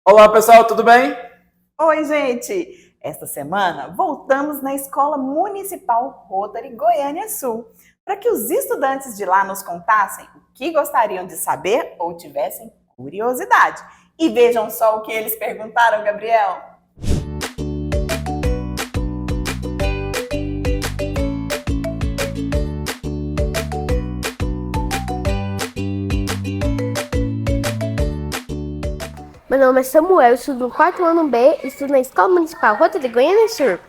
Olá pessoal, tudo bem? Oi, gente! Esta semana voltamos na Escola Municipal Rotary Goiânia Sul para que os estudantes de lá nos contassem o que gostariam de saber ou tivessem curiosidade. E vejam só o que eles perguntaram, Gabriel. Meu nome é Samuel, estudo no quarto ano B, estudo na Escola Municipal Rota de Goiânia Sul.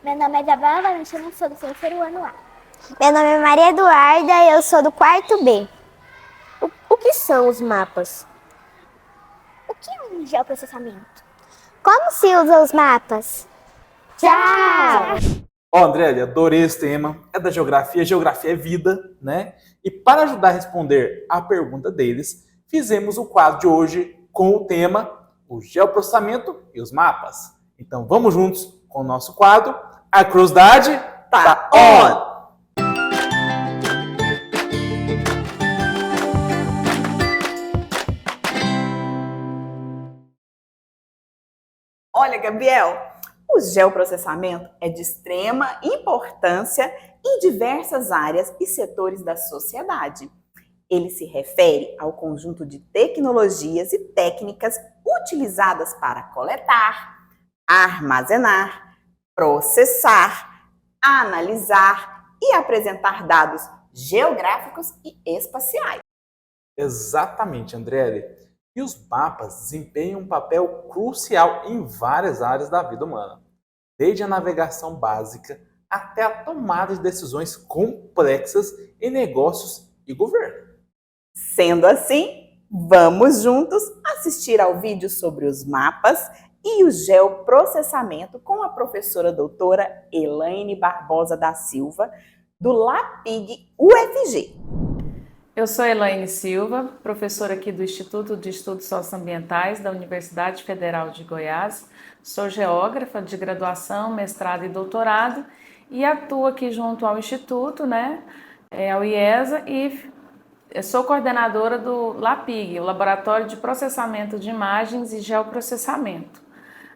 Meu nome é Isabela Valentina, sou do terceiro ano A. Meu nome é Maria Eduarda e eu sou do quarto B. O que são os mapas? O que é um geoprocessamento? Como se usam os mapas? Tchau! André, adorei esse tema, é da geografia, geografia é vida, né? E para ajudar a responder a pergunta deles, fizemos o quadro de hoje com o tema o geoprocessamento e os mapas. Então vamos juntos com o nosso quadro, a curiosidade tá on! Olha, Gabriel, o geoprocessamento é de extrema importância em diversas áreas e setores da sociedade. Ele se refere ao conjunto de tecnologias e técnicas utilizadas para coletar, armazenar, processar, analisar e apresentar dados geográficos e espaciais. Exatamente, André. E os mapas desempenham um papel crucial em várias áreas da vida humana, desde a navegação básica até a tomada de decisões complexas em negócios e governo. Sendo assim, vamos juntos assistir ao vídeo sobre os mapas e o geoprocessamento com a professora doutora Elaine Barbosa da Silva, do LAPIG UFG. Eu sou Elaine Silva, professora aqui do Instituto de Estudos Socioambientais da Universidade Federal de Goiás. Sou geógrafa de graduação, mestrado e doutorado e atuo aqui junto ao Instituto, ao IESA, e sou coordenadora do LAPIG, o Laboratório de Processamento de Imagens e Geoprocessamento.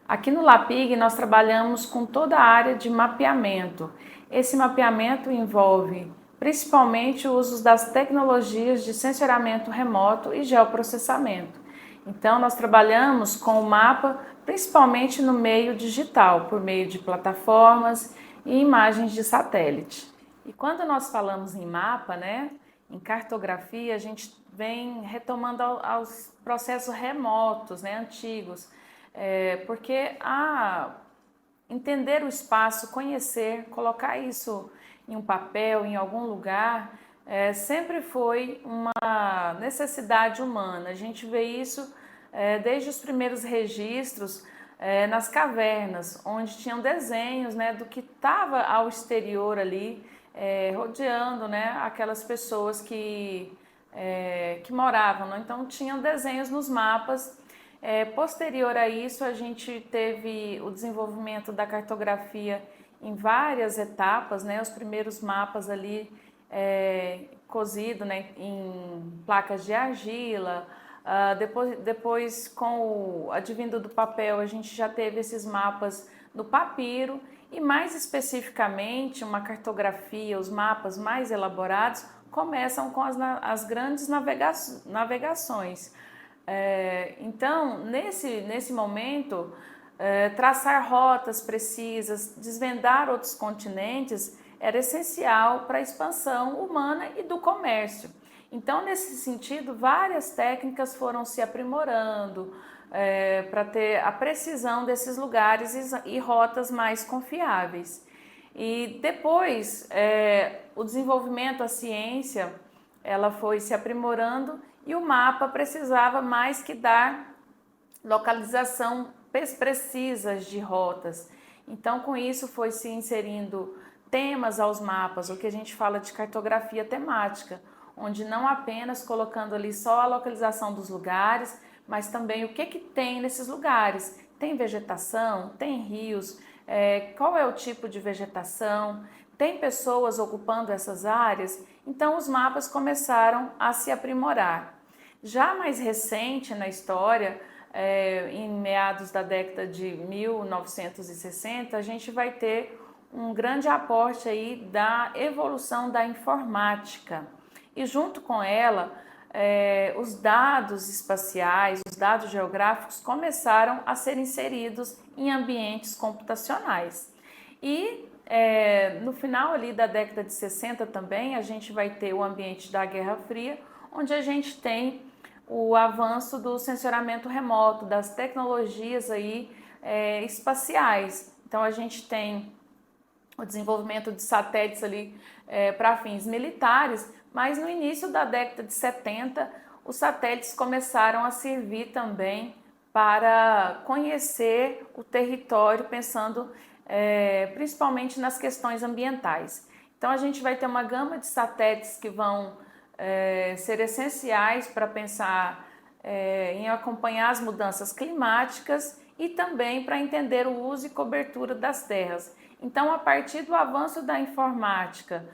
Aqui no LAPIG nós trabalhamos com toda a área de mapeamento. Esse mapeamento envolve principalmente o uso das tecnologias de sensoriamento remoto e geoprocessamento. Então, nós trabalhamos com o mapa principalmente no meio digital, por meio de plataformas e imagens de satélite. E quando nós falamos em mapa, em cartografia, a gente vem retomando aos processos remotos, antigos, porque entender o espaço, conhecer, colocar isso em um papel, em algum lugar, sempre foi uma necessidade humana. A gente vê isso desde os primeiros registros nas cavernas, onde tinham desenhos do que estava ao exterior ali, rodeando aquelas pessoas que moravam. Então tinham desenhos nos mapas. Posterior a isso, a gente teve o desenvolvimento da cartografia em várias etapas, os primeiros mapas ali cozidos em placas de argila. Depois, com o advindo do papel, a gente já teve esses mapas no papiro e, mais especificamente, uma cartografia, os mapas mais elaborados começam com as grandes navegações. Então, nesse momento, traçar rotas precisas, desvendar outros continentes era essencial para a expansão humana e do comércio. Então, nesse sentido, várias técnicas foram se aprimorando para ter a precisão desses lugares e rotas mais confiáveis. E depois, o desenvolvimento, a ciência, ela foi se aprimorando e o mapa precisava mais que dar localização precisas de rotas. Então, com isso, foi se inserindo temas aos mapas, o que a gente fala de cartografia temática, onde não apenas colocando ali só a localização dos lugares, mas também o que tem nesses lugares. Tem vegetação, tem rios, qual é o tipo de vegetação, tem pessoas ocupando essas áreas. Então, os mapas começaram a se aprimorar. Já mais recente na história, em meados da década de 1960, a gente vai ter um grande aporte aí da evolução da informática. E junto com ela, os dados espaciais, os dados geográficos começaram a ser inseridos em ambientes computacionais. E no final ali da década de 60 também, a gente vai ter o ambiente da Guerra Fria, onde a gente tem o avanço do sensoramento remoto, das tecnologias aí, espaciais. Então a gente tem o desenvolvimento de satélites ali para fins militares, mas no início da década de 70, os satélites começaram a servir também para conhecer o território, pensando principalmente nas questões ambientais. Então a gente vai ter uma gama de satélites que vão ser essenciais para pensar em acompanhar as mudanças climáticas e também para entender o uso e cobertura das terras. Então, a partir do avanço da informática,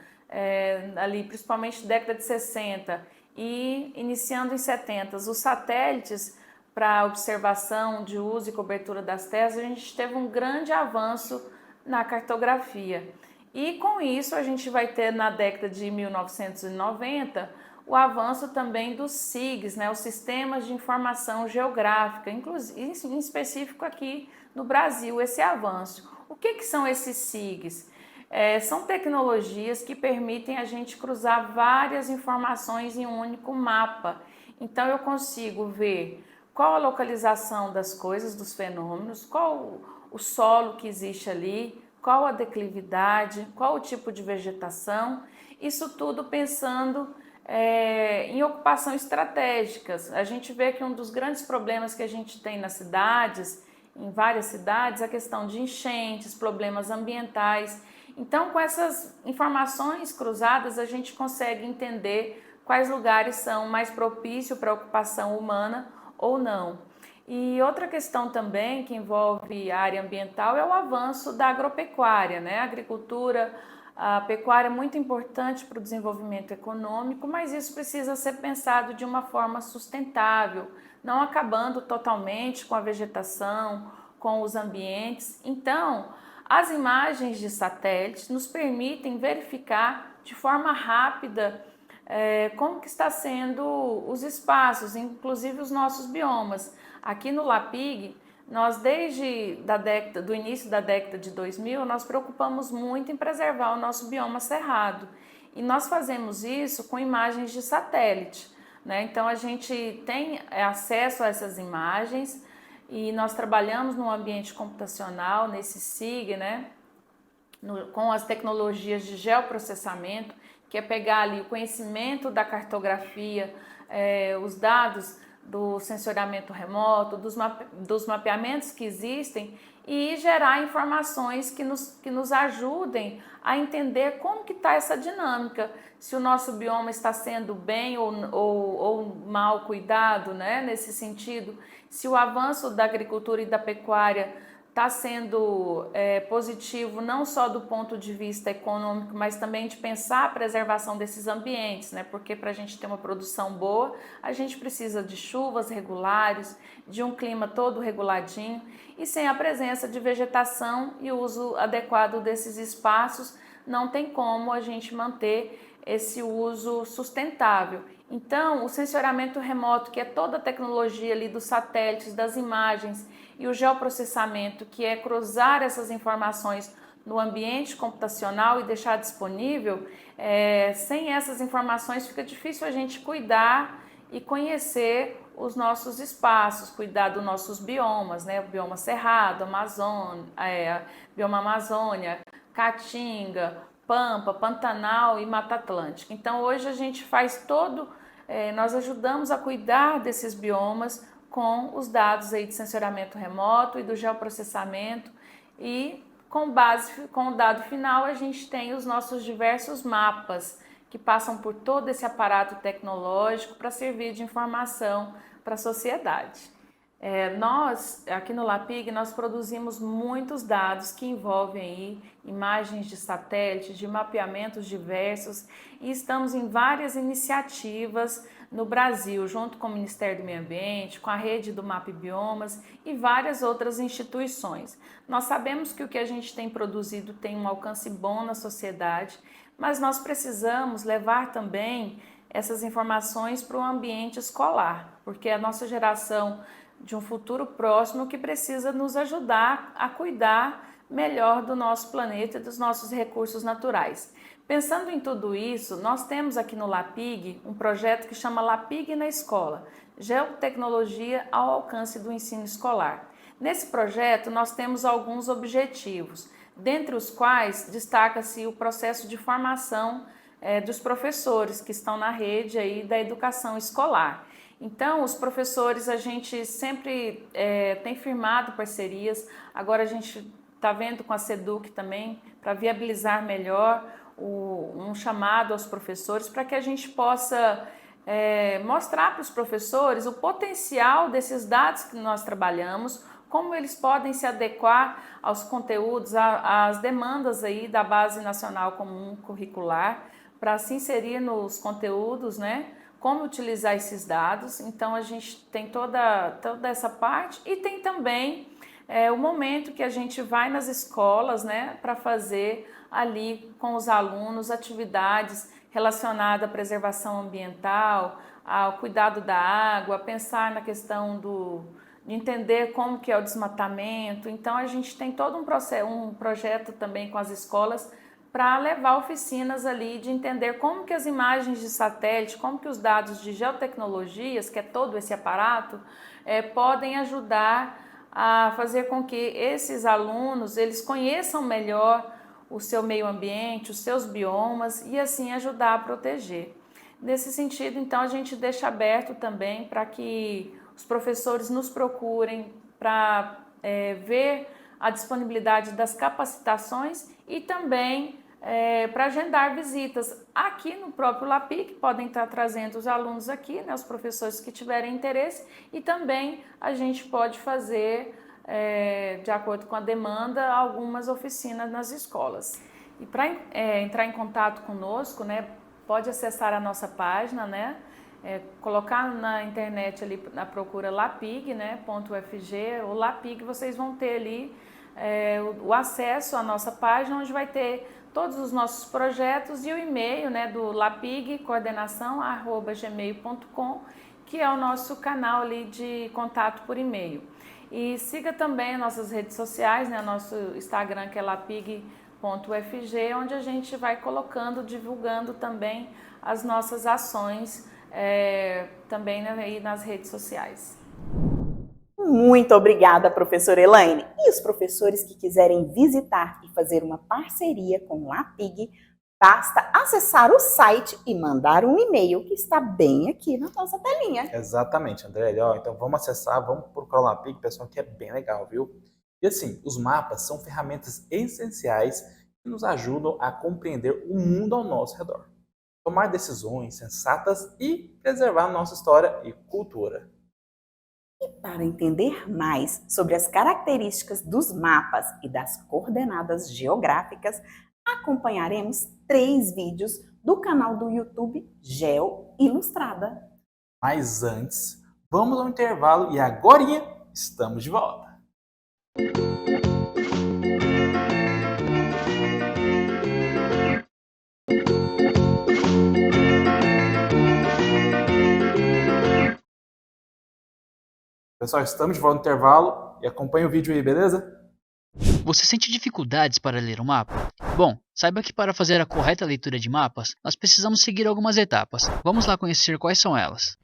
ali principalmente década de 60 e iniciando em 70, os satélites para observação de uso e cobertura das terras, a gente teve um grande avanço na cartografia. E com isso a gente vai ter na década de 1990 o avanço também dos SIGs, os Sistemas de Informação Geográfica, inclusive em específico aqui no Brasil, esse avanço. O que são esses SIGs? São tecnologias que permitem a gente cruzar várias informações em um único mapa. Então eu consigo ver qual a localização das coisas, dos fenômenos, qual o solo que existe ali, qual a declividade, qual o tipo de vegetação, isso tudo pensando em ocupação estratégicas. A gente vê que um dos grandes problemas que a gente tem nas cidades, em várias cidades, é a questão de enchentes, problemas ambientais. Então, com essas informações cruzadas, a gente consegue entender quais lugares são mais propícios para a ocupação humana ou não. E outra questão também que envolve a área ambiental é o avanço da agropecuária, A agricultura, a pecuária é muito importante para o desenvolvimento econômico, mas isso precisa ser pensado de uma forma sustentável, não acabando totalmente com a vegetação, com os ambientes. Então, as imagens de satélites nos permitem verificar de forma rápida como que está sendo os espaços, inclusive os nossos biomas. Aqui no LAPIG, nós desde do início da década de 2000, nós preocupamos muito em preservar o nosso bioma cerrado. E nós fazemos isso com imagens de satélite, Então a gente tem acesso a essas imagens e nós trabalhamos no ambiente computacional, nesse SIG, com as tecnologias de geoprocessamento, que é pegar ali o conhecimento da cartografia, os dados do sensoriamento remoto, dos mapeamentos que existem e gerar informações que nos ajudem a entender como que está essa dinâmica, se o nosso bioma está sendo bem ou mal cuidado, nesse sentido, se o avanço da agricultura e da pecuária está sendo positivo não só do ponto de vista econômico, mas também de pensar a preservação desses ambientes, porque para a gente ter uma produção boa, a gente precisa de chuvas regulares, de um clima todo reguladinho, e sem a presença de vegetação e uso adequado desses espaços, não tem como a gente manter esse uso sustentável. Então, o sensoriamento remoto, que é toda a tecnologia ali dos satélites, das imagens, e o geoprocessamento, que é cruzar essas informações no ambiente computacional e deixar disponível, sem essas informações fica difícil a gente cuidar e conhecer os nossos espaços, cuidar dos nossos biomas, o bioma Cerrado, bioma Amazônia, Caatinga, Pampa, Pantanal e Mata Atlântica. Então hoje a gente faz nós ajudamos a cuidar desses biomas com os dados aí de sensoriamento remoto e do geoprocessamento, e com o dado final a gente tem os nossos diversos mapas que passam por todo esse aparato tecnológico para servir de informação para a sociedade. Nós, aqui no LAPIG, nós produzimos muitos dados que envolvem aí imagens de satélites, de mapeamentos diversos, e estamos em várias iniciativas no Brasil, junto com o Ministério do Meio Ambiente, com a rede do MapBiomas e várias outras instituições. Nós sabemos que o que a gente tem produzido tem um alcance bom na sociedade, mas nós precisamos levar também essas informações para o ambiente escolar, porque a nossa geração de um futuro próximo que precisa nos ajudar a cuidar melhor do nosso planeta e dos nossos recursos naturais. Pensando em tudo isso, nós temos aqui no LAPIG um projeto que chama LAPIG na Escola, Geotecnologia ao alcance do ensino escolar. Nesse projeto nós temos alguns objetivos, dentre os quais destaca-se o processo de formação dos professores que estão na rede aí da educação escolar. Então, os professores, a gente sempre tem firmado parcerias, agora a gente está vendo com a SEDUC também, para viabilizar melhor um chamado aos professores, para que a gente possa mostrar para os professores o potencial desses dados que nós trabalhamos, como eles podem se adequar aos conteúdos, às demandas aí da Base Nacional Comum Curricular, para se inserir nos conteúdos, né? Como utilizar esses dados. Então a gente tem toda essa parte e tem também o momento que a gente vai nas escolas, né, para fazer ali com os alunos atividades relacionadas à preservação ambiental, ao cuidado da água, pensar na questão de entender como que é o desmatamento. Então a gente tem todo um projeto também com as escolas para levar oficinas ali de entender como que as imagens de satélite, como que os dados de geotecnologias, que é todo esse aparato, podem ajudar a fazer com que esses alunos eles conheçam melhor o seu meio ambiente, os seus biomas e assim ajudar a proteger. Nesse sentido, então, a gente deixa aberto também para que os professores nos procurem para ver a disponibilidade das capacitações e também para agendar visitas aqui no próprio LAPIG, podem estar trazendo os alunos aqui, né, os professores que tiverem interesse, e também a gente pode fazer, de acordo com a demanda, algumas oficinas nas escolas. E para entrar em contato conosco, né, pode acessar a nossa página, né, colocar na internet ali na procura LAPIG, né, .ufg ou LAPIG, vocês vão ter ali o acesso à nossa página, onde vai ter todos os nossos projetos e o e-mail, né, do lapigcoordenação@gmail.com, que é o nosso canal ali de contato por e-mail. E siga também nossas redes sociais, né, nosso Instagram, que é lapig.ufg, onde a gente vai colocando, divulgando também as nossas ações também, né, aí nas redes sociais. Muito obrigada, professora Elaine. E os professores que quiserem visitar e fazer uma parceria com o LAPIG, basta acessar o site e mandar um e-mail que está bem aqui na nossa telinha. Exatamente, André. Então vamos acessar, vamos procurar o LAPIG, pessoal, que é bem legal, viu? E assim, os mapas são ferramentas essenciais que nos ajudam a compreender o mundo ao nosso redor, tomar decisões sensatas e preservar nossa história e cultura. E para entender mais sobre as características dos mapas e das coordenadas geográficas, acompanharemos 3 vídeos do canal do YouTube Geo Ilustrada. Mas antes, vamos ao intervalo e agorinha estamos de volta. Pessoal, estamos de volta no intervalo e acompanha o vídeo aí, beleza? Você sente dificuldades para ler um mapa? Bom, saiba que para fazer a correta leitura de mapas, nós precisamos seguir algumas etapas. Vamos lá conhecer quais são elas.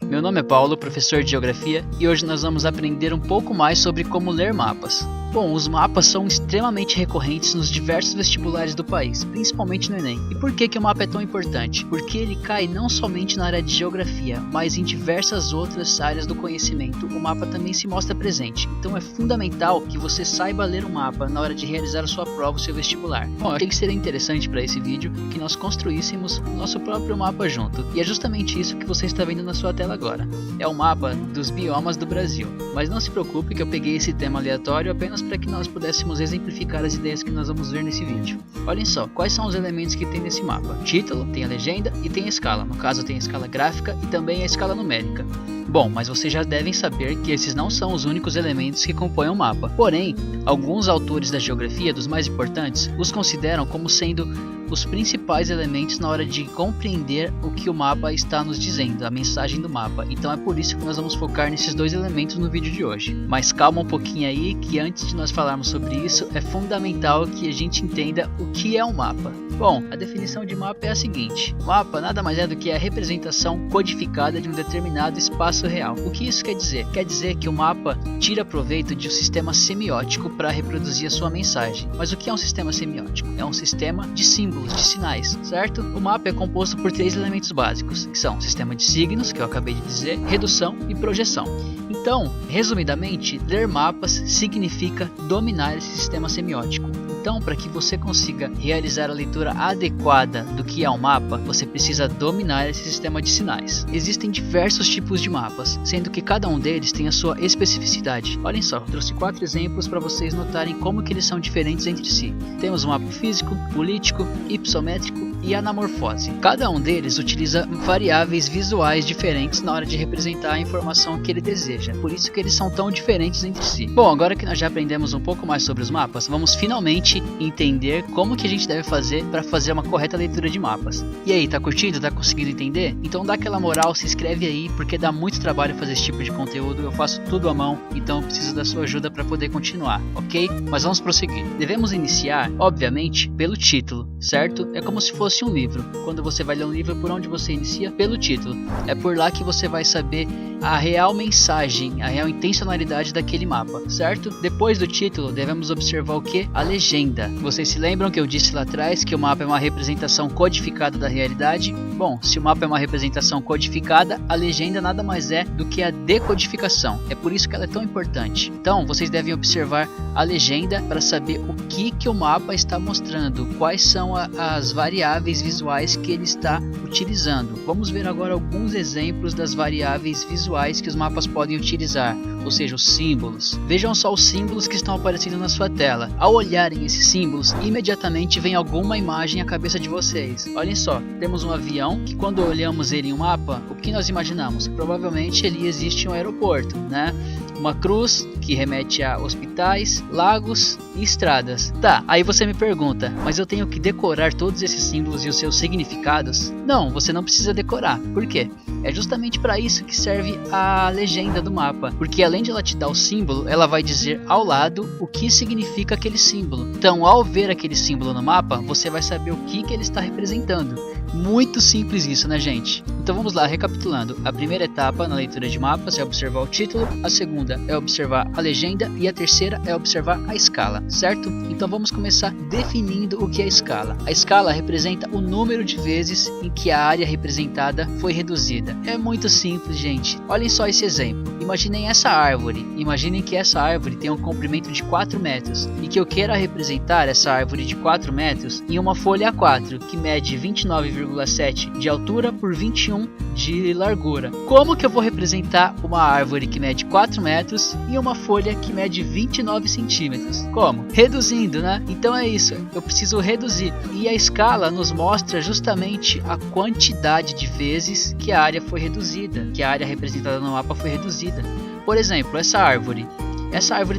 Meu nome é Paulo, professor de Geografia, e hoje nós vamos aprender um pouco mais sobre como ler mapas. Bom, os mapas são extremamente recorrentes nos diversos vestibulares do país, principalmente no Enem. E por que o mapa é tão importante? Porque ele cai não somente na área de geografia, mas em diversas outras áreas do conhecimento. O mapa também se mostra presente. Então é fundamental que você saiba ler o mapa na hora de realizar a sua prova, o seu vestibular. Bom, eu achei que seria interessante para esse vídeo que nós construíssemos o nosso próprio mapa junto. E é justamente isso que você está vendo na sua tela agora. É o mapa dos biomas do Brasil. Mas não se preocupe que eu peguei esse tema aleatório apenas para que nós pudéssemos exemplificar as ideias que nós vamos ver nesse vídeo. Olhem só, quais são os elementos que tem nesse mapa? Título, tem a legenda e tem a escala. No caso tem a escala gráfica e também a escala numérica. Bom, mas vocês já devem saber que esses não são os únicos elementos que compõem o mapa. Porém, alguns autores da geografia, dos mais importantes, os consideram como sendo os principais elementos na hora de compreender o que o mapa está nos dizendo, a mensagem do mapa. Então é por isso que nós vamos focar nesses dois elementos no vídeo de hoje. Mas calma um pouquinho aí, que antes de nós falarmos sobre isso, é fundamental que a gente entenda o que é um mapa. Bom, a definição de mapa é a seguinte: mapa nada mais é do que a representação codificada de um determinado espaço real. O que isso quer dizer? Quer dizer que o mapa tira proveito de um sistema semiótico para reproduzir a sua mensagem. Mas o que é um sistema semiótico? É um sistema de símbolos, de sinais, certo? O mapa é composto por 3 elementos básicos, que são sistema de signos, que eu acabei de dizer, redução e projeção. Então, resumidamente, ler mapas significa dominar esse sistema semiótico. Então, para que você consiga realizar a leitura adequada do que é um mapa, você precisa dominar esse sistema de sinais. Existem diversos tipos de mapas, sendo que cada um deles tem a sua especificidade. Olhem só, eu trouxe 4 exemplos para vocês notarem como que eles são diferentes entre si. Temos o mapa físico, político, hipossométrico e anamorfose. Cada um deles utiliza variáveis visuais diferentes na hora de representar a informação que ele deseja, por isso que eles são tão diferentes entre si. Bom, agora que nós já aprendemos um pouco mais sobre os mapas, vamos finalmente entender como que a gente deve fazer para fazer uma correta leitura de mapas. E aí, tá curtindo? Tá conseguindo entender? Então dá aquela moral, se inscreve aí, porque dá muito trabalho fazer esse tipo de conteúdo, eu faço tudo à mão, então eu preciso da sua ajuda para poder continuar, ok? Mas vamos prosseguir. Devemos iniciar, obviamente, pelo título, certo? É como se fosse um livro. Quando você vai ler um livro, por onde você inicia? Pelo título. É por lá que você vai saber a real mensagem, a real intencionalidade daquele mapa, certo? Depois do título, devemos observar o que? A legenda. Vocês se lembram que eu disse lá atrás que o mapa é uma representação codificada da realidade? Bom, se o mapa é uma representação codificada, a legenda nada mais é do que a decodificação. É por isso que ela é tão importante. Então, vocês devem observar a legenda para saber o que o mapa está mostrando, quais são as variáveis visuais que ele está utilizando. Vamos ver agora alguns exemplos das variáveis visuais que os mapas podem utilizar, ou seja, os símbolos. Vejam só os símbolos que estão aparecendo na sua tela. Ao olharem esses símbolos, imediatamente vem alguma imagem à cabeça de vocês. Olhem só, temos um avião que quando olhamos ele em um mapa, o que nós imaginamos? Provavelmente ali existe um aeroporto, né? Uma cruz que remete a hospitais, lagos e estradas. Tá, aí você me pergunta, mas eu tenho que decorar todos esses símbolos e os seus significados? Não, você não precisa decorar. Por quê? É justamente para isso que serve a legenda do mapa, porque além de ela te dar o símbolo, ela vai dizer ao lado o que significa aquele símbolo. Então, ao ver aquele símbolo no mapa, você vai saber o que ele está representando. Muito simples isso, né, gente? Então vamos lá, recapitulando. A primeira etapa na leitura de mapas é observar o título, a segunda é observar a legenda e a terceira é observar a escala, certo? Então vamos começar definindo o que é a escala. A escala representa o número de vezes em que a área representada foi reduzida. É muito simples, gente. Olhem só esse exemplo. Imaginem essa árvore. Imaginem que essa árvore tem um comprimento de 4 metros e que eu queira representar essa árvore de 4 metros em uma folha A4 que mede 29,7 de altura por 21 de largura. Como que eu vou representar uma árvore que mede 4 metros e uma folha que mede 29 centímetros? Como? Reduzindo, né? Então é isso, eu preciso reduzir. E a escala nos mostra justamente a quantidade de vezes que a área foi reduzida, que a área representada no mapa foi reduzida. Por exemplo, essa árvore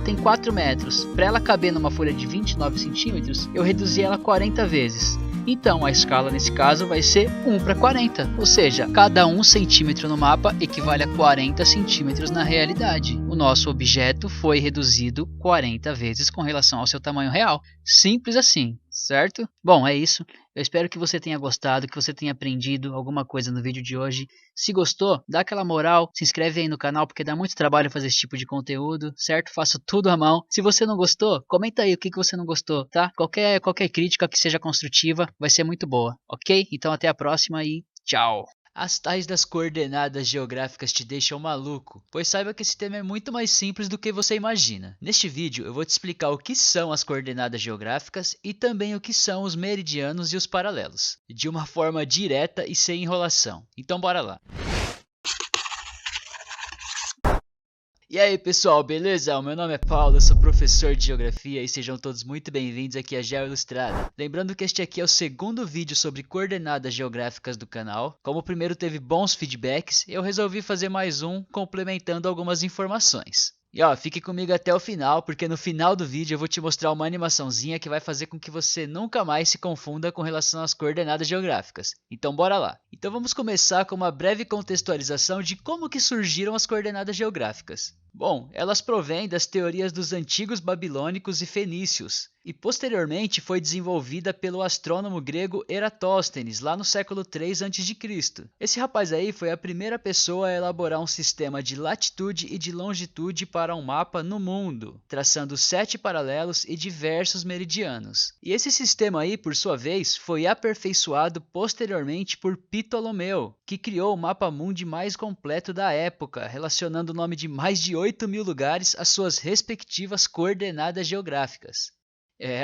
tem 4 metros. Para ela caber numa folha de 29 centímetros, eu reduzi ela 40 vezes. Então a escala nesse caso vai ser 1:40, ou seja, cada 1 centímetro no mapa equivale a 40 centímetros na realidade. O nosso objeto foi reduzido 40 vezes com relação ao seu tamanho real. Simples assim, certo? Bom, é isso. Eu espero que você tenha gostado, que você tenha aprendido alguma coisa no vídeo de hoje. Se gostou, dá aquela moral, se inscreve aí no canal porque dá muito trabalho fazer esse tipo de conteúdo, certo? Faço tudo à mão. Se você não gostou, comenta aí o que você não gostou, tá? Qualquer crítica que seja construtiva vai ser muito boa, ok? Então até a próxima e tchau! As tais das coordenadas geográficas te deixam maluco, pois saiba que esse tema é muito mais simples do que você imagina. Neste vídeo eu vou te explicar o que são as coordenadas geográficas e também o que são os meridianos e os paralelos, de uma forma direta e sem enrolação. Então bora lá! E aí pessoal, beleza? O meu nome é Paulo, eu sou professor de Geografia e sejam todos muito bem-vindos aqui à Geo Ilustrada. Lembrando que este aqui é o segundo vídeo sobre coordenadas geográficas do canal. Como o primeiro teve bons feedbacks, eu resolvi fazer mais um, complementando algumas informações. E ó, fique comigo até o final, porque no final do vídeo eu vou te mostrar uma animaçãozinha que vai fazer com que você nunca mais se confunda com relação às coordenadas geográficas. Então bora lá! Então vamos começar com uma breve contextualização de como que surgiram as coordenadas geográficas. Bom, elas provêm das teorias dos antigos babilônicos e fenícios, e posteriormente foi desenvolvida pelo astrônomo grego Eratóstenes, lá no século 3 a.C. Esse rapaz aí foi a primeira pessoa a elaborar um sistema de latitude e de longitude para um mapa no mundo, traçando 7 paralelos e diversos meridianos. E esse sistema aí, por sua vez, foi aperfeiçoado posteriormente por Ptolomeu, que criou o mapa mundi mais completo da época, relacionando o nome de mais de 8.000 lugares às suas respectivas coordenadas geográficas.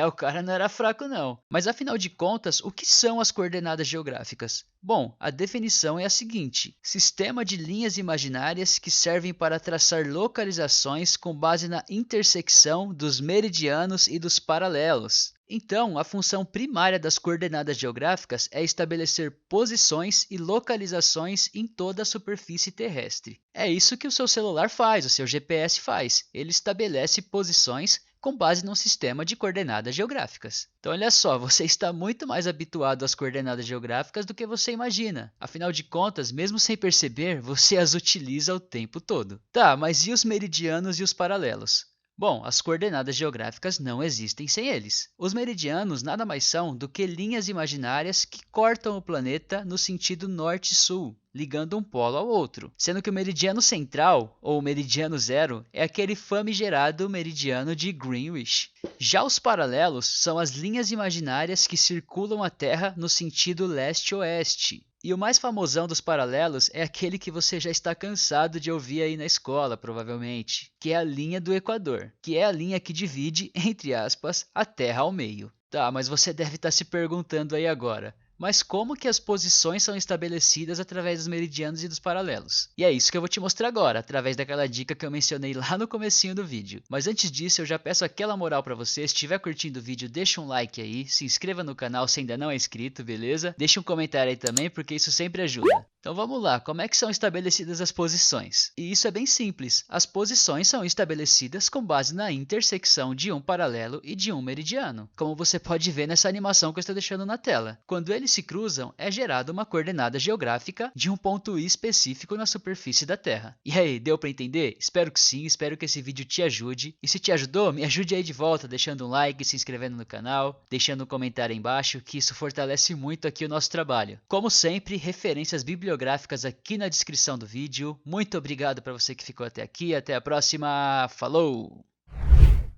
O cara não era fraco não. Mas afinal de contas, o que são as coordenadas geográficas? Bom, a definição é a seguinte: sistema de linhas imaginárias que servem para traçar localizações com base na intersecção dos meridianos e dos paralelos. Então, a função primária das coordenadas geográficas é estabelecer posições e localizações em toda a superfície terrestre. É isso que o seu celular faz, o seu GPS faz. Ele estabelece posições com base num sistema de coordenadas geográficas. Então olha só, você está muito mais habituado às coordenadas geográficas do que você imagina. Afinal de contas, mesmo sem perceber, você as utiliza o tempo todo. Tá, mas e os meridianos e os paralelos? Bom, as coordenadas geográficas não existem sem eles. Os meridianos nada mais são do que linhas imaginárias que cortam o planeta no sentido norte-sul, ligando um polo ao outro, sendo que o meridiano central, ou meridiano zero, é aquele famigerado meridiano de Greenwich. Já os paralelos são as linhas imaginárias que circulam a Terra no sentido leste-oeste. E o mais famosão dos paralelos é aquele que você já está cansado de ouvir aí na escola, provavelmente, que é a linha do Equador, que é a linha que divide, entre aspas, a Terra ao meio. Tá, mas você deve estar se perguntando aí agora, mas como que as posições são estabelecidas através dos meridianos e dos paralelos? E é isso que eu vou te mostrar agora, através daquela dica que eu mencionei lá no comecinho do vídeo. Mas antes disso, eu já peço aquela moral pra você. Se estiver curtindo o vídeo, deixa um like aí, se inscreva no canal se ainda não é inscrito, beleza? Deixa um comentário aí também, porque isso sempre ajuda. Então vamos lá, como é que são estabelecidas as posições? E isso é bem simples, as posições são estabelecidas com base na intersecção de um paralelo e de um meridiano, como você pode ver nessa animação que eu estou deixando na tela. Quando eles se cruzam, é gerada uma coordenada geográfica de um ponto específico na superfície da Terra. E aí, deu para entender? Espero que sim, espero que esse vídeo te ajude. E se te ajudou, me ajude aí de volta, deixando um like, se inscrevendo no canal, deixando um comentário aí embaixo, que isso fortalece muito aqui o nosso trabalho. Como sempre, referências bibliográficas aqui na descrição do vídeo. Muito obrigado para você que ficou até aqui, até a próxima, falou!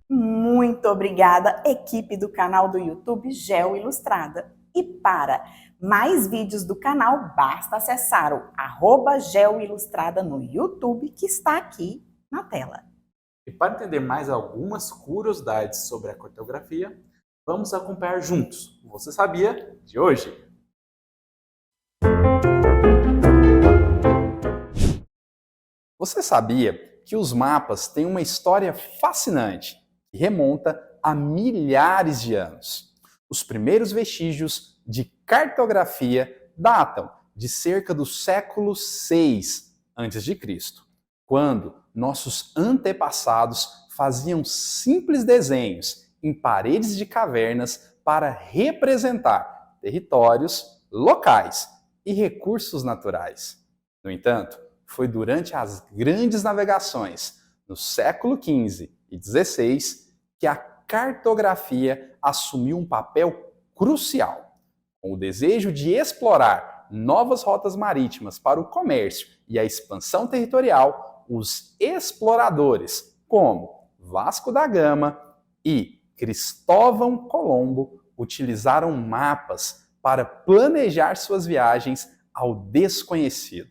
Muito obrigada, equipe do canal do YouTube Geo Ilustrada. E para mais vídeos do canal, basta acessar o @geoilustrada no YouTube, que está aqui na tela. E para entender mais algumas curiosidades sobre a cartografia, vamos acompanhar juntos o Você Sabia de hoje. Você sabia que os mapas têm uma história fascinante que remonta a milhares de anos? Os primeiros vestígios de cartografia datam de cerca do século 6 a.C., quando nossos antepassados faziam simples desenhos em paredes de cavernas para representar territórios, locais e recursos naturais. No entanto, foi durante as grandes navegações no século XV e XVI que a cartografia assumiu um papel crucial, Com o desejo de explorar novas rotas marítimas para o comércio e a expansão territorial, os exploradores, como Vasco da Gama e Cristóvão Colombo, utilizaram mapas para planejar suas viagens ao desconhecido.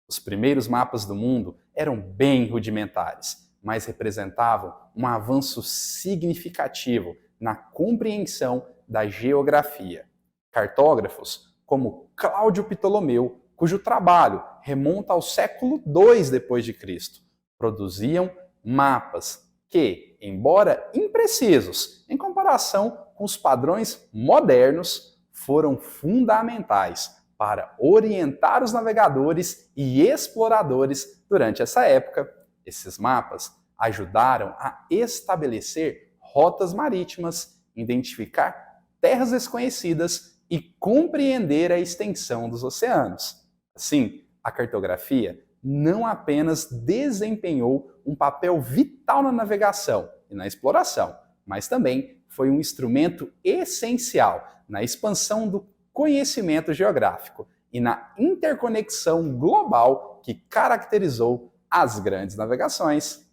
Os primeiros mapas do mundo eram bem rudimentares, mas representavam um avanço significativo na compreensão da geografia. Cartógrafos como Cláudio Ptolomeu, cujo trabalho remonta ao século II d.C., produziam mapas que, embora imprecisos em comparação com os padrões modernos, foram fundamentais para orientar os navegadores e exploradores durante essa época. Esses mapas ajudaram a estabelecer rotas marítimas, identificar terras desconhecidas e compreender a extensão dos oceanos. Assim, a cartografia não apenas desempenhou um papel vital na navegação e na exploração, mas também foi um instrumento essencial na expansão do conhecimento geográfico e na interconexão global que caracterizou as grandes navegações.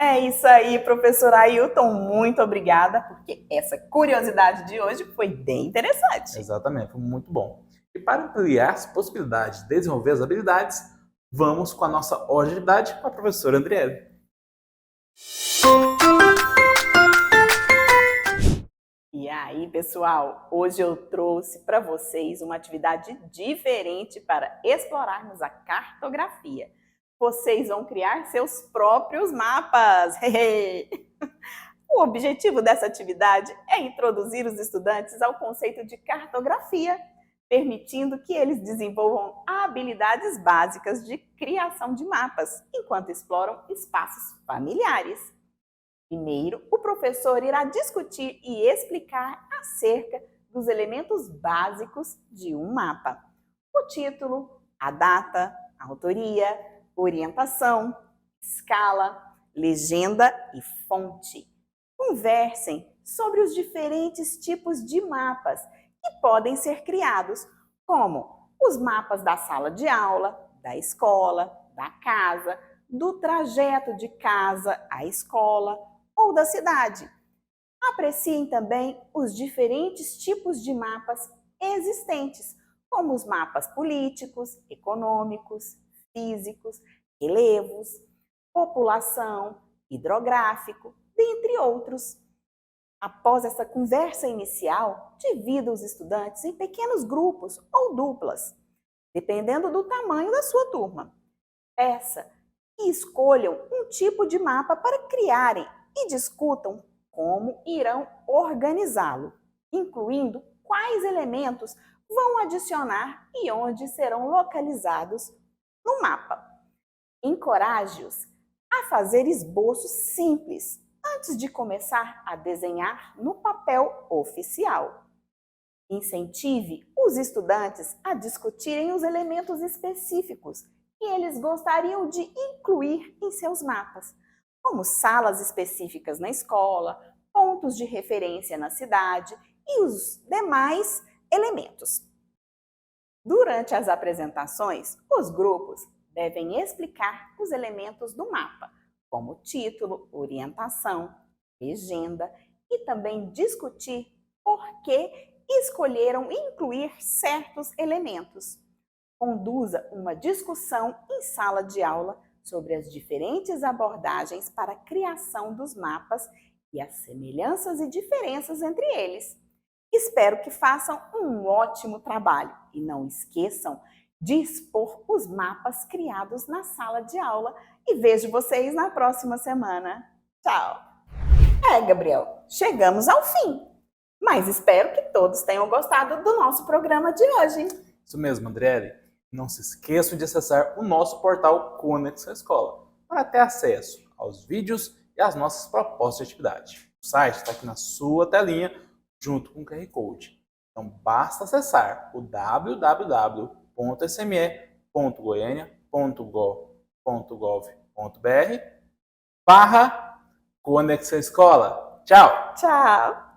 É isso aí, professor Ailton, muito obrigada, porque essa curiosidade de hoje foi bem interessante. Exatamente, foi muito bom. E para ampliar as possibilidades de desenvolver as habilidades, vamos com a nossa hora de atividade com a professora Andriele. E aí, pessoal, hoje eu trouxe para vocês uma atividade diferente para explorarmos a cartografia. Vocês vão criar seus próprios mapas. O objetivo dessa atividade é introduzir os estudantes ao conceito de cartografia, permitindo que eles desenvolvam habilidades básicas de criação de mapas, enquanto exploram espaços familiares. Primeiro, o professor irá discutir e explicar acerca dos elementos básicos de um mapa: o título, a data, a autoria, orientação, escala, legenda e fonte. Conversem sobre os diferentes tipos de mapas que podem ser criados, como os mapas da sala de aula, da escola, da casa, do trajeto de casa à escola ou da cidade. Apreciem também os diferentes tipos de mapas existentes, como os mapas políticos, econômicos, físicos, relevos, população, hidrográfico, dentre outros. Após essa conversa inicial, divida os estudantes em pequenos grupos ou duplas, dependendo do tamanho da sua turma. Peça que escolham um tipo de mapa para criarem e discutam como irão organizá-lo, incluindo quais elementos vão adicionar e onde serão localizados no mapa. Encoraje-os a fazer esboços simples antes de começar a desenhar no papel oficial. Incentive os estudantes a discutirem os elementos específicos que eles gostariam de incluir em seus mapas, como salas específicas na escola, pontos de referência na cidade e os demais elementos. Durante as apresentações, os grupos devem explicar os elementos do mapa, como título, orientação, legenda, e também discutir por que escolheram incluir certos elementos. Conduza uma discussão em sala de aula sobre as diferentes abordagens para a criação dos mapas e as semelhanças e diferenças entre eles. Espero que façam um ótimo trabalho e não esqueçam de expor os mapas criados na sala de aula e vejo vocês na próxima semana. Tchau! Gabriel, chegamos ao fim, mas espero que todos tenham gostado do nosso programa de hoje. Isso mesmo, Andriele. Não se esqueçam de acessar o nosso portal Conexão Escola para ter acesso aos vídeos e às nossas propostas de atividade. O site está aqui na sua telinha, junto com o QR Code. Então, basta acessar o www.sme.goiania.gov.br/Conexão Escola. Tchau! Tchau!